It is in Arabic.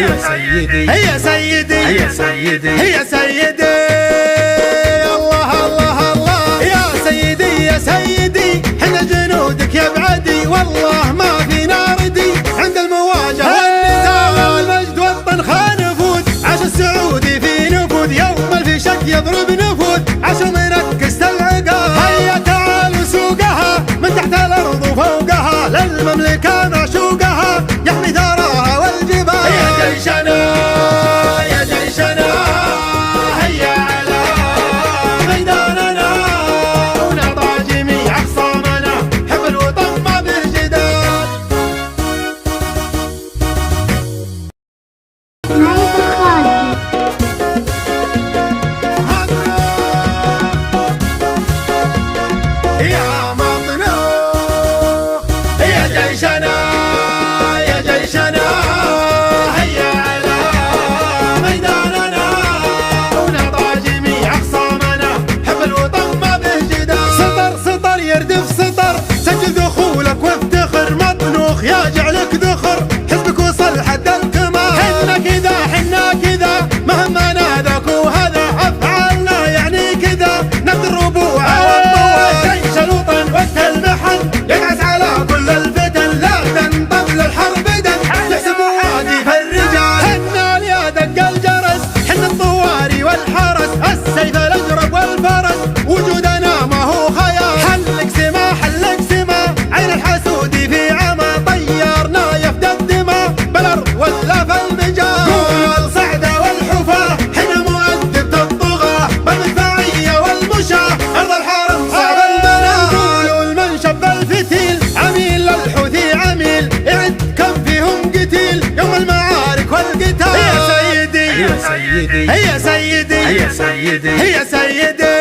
يا سيدي هيا سيدي يا سيدي هيا سيدي. الله الله الله يا سيدي يا سيدي، حنا جنودك يا بعدي والله ما فينا ردي. عند المواجهة والنزال المجد والطنخة نفوذ، عاش السعودي في نفوذ يوم الفشك يضرب نفوذ. عشان نركز العقاب هيا تعالوا سوقها من تحت الأرض وفوقها، للمملكة معشوقها يحمي ثراها والجبال. يا جيشنا يا جيشنا هيا على ميداننا، ونضع جميع أخصامنا حب الوطن ما به جدال. يا مطنوخ يا جيشنا يا جيشنا هيا على ميداننا، ونضع جميع أخصامنا حب الوطن ما به جدال. سطر سطر يردف سطر، سجل دخولك وافتخر. مطنوخ يا جعلك ذخر، حزبك وصل حد الكمال. حنا كذا حنا كذا مهما ناداك وهذا أفعالنا يعني كذا، نبذ الربوع والطوال. جيش الوطن وقت المحن يقعس على كل الفتن، لا تنطب للحرب دم تحسب وادي الرجال. حنا يا دق الجرس حنا الطواري والحرس، السيف الأجرب والفرس وجودنا ما هو خيال. حلق سما حلق سما عين الحسودي في عمى، طيرنا يفدى الدماء بالأرض ولا في المجال. قول صعدة والحفاة حنا مؤدب الطغاة، بالمدفعية والمشاة أرض الحرم صعب البناء. قولوا المنشب الفتيل عميل للحوثي عميل، اعد كم فيهم قتيل يوم المعارك والقتال. يا سيدي يا سيدي هيا سيدي يا سيدي هيا سيدي.